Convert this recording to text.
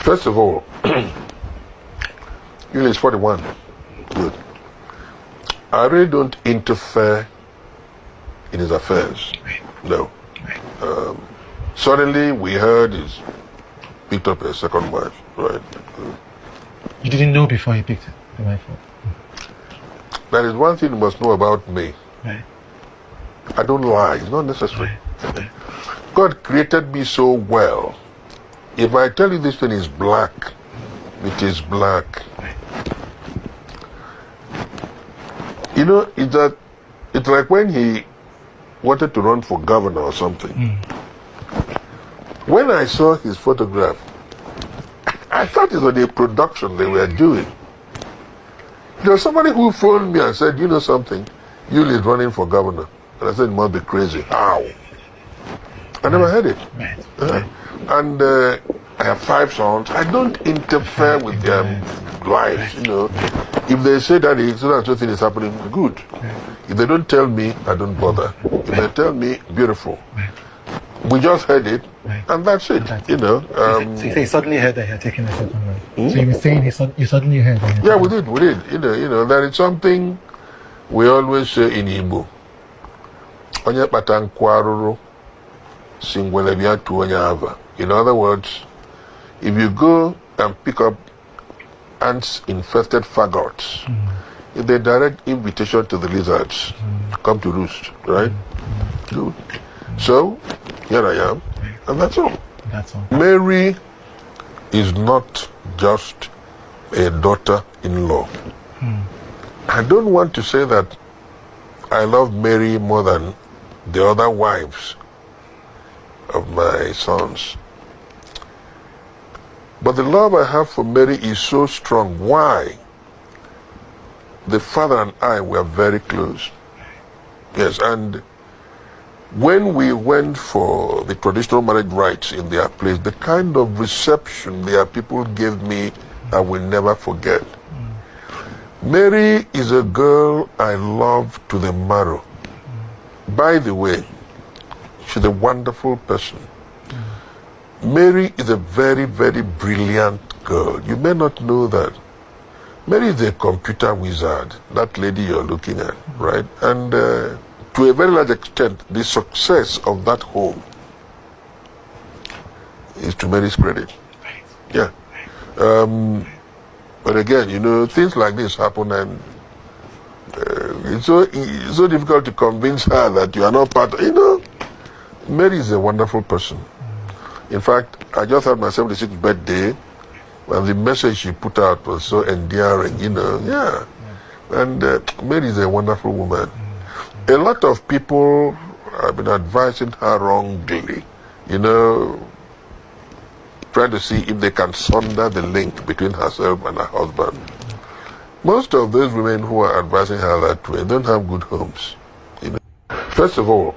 First of all, Julie is 41. Good. I really don't interfere in his affairs. No. Suddenly we heard he's picked up a second wife, right? You didn't know before he picked the wife up? That is one thing you must know about me. Right. I don't lie. It's not necessary. Right. God created me so well. If I tell you this thing is black, it is black. Right. You know, it's like when he wanted to run for governor or something. When I saw his photograph, I thought it was a production they were doing. There was somebody who phoned me and said, you know something, Yuli is running for governor. And I said, it must be crazy. How? I never heard it. Right. And I have 5 sons. I don't interfere with their lives, you know. If they say that so and so thing is happening, good. If they don't tell me, I don't bother. If they tell me, beautiful. We just heard it, and that's it, you know. So you say you suddenly heard that he had taken a second wife. So you were saying you suddenly heard that. Yeah, we did. You know, there is something we always say in Igbo. Onye kpata nkwu arụrụ, si ngwele bịa tụọ onye ava. In other words, if you go and pick up ants-infested faggots, it's a direct invitation to the lizards to come to roost, right? Good. So, here I am, and that's all. That's all. Mary is not just a daughter-in-law. I don't want to say that I love Mary more than the other wives of my sons. But the love I have for Mary is so strong. Why? The father and I were very close. Yes, and when we went for the traditional marriage rites in their place, the kind of reception their people gave me, I will never forget. Mary is a girl I love to the marrow. By the way, she's a wonderful person. Mary is a very, very brilliant girl. You may not know that. Mary is a computer wizard, that lady you're looking at, right? And to a very large extent, the success of that home is to Mary's credit. Yeah. But again, you know, things like this happen, and it's so difficult to convince her that you are not part of, you know. Mary is a wonderful person. In fact, I just had my 76th birthday, and the message she put out was so endearing, you know. Yeah. And Mary is a wonderful woman. A lot of people have been advising her wrongly, you know, trying to see if they can sunder the link between herself and her husband. Most of those women who are advising her that way don't have good homes. You know? First of all,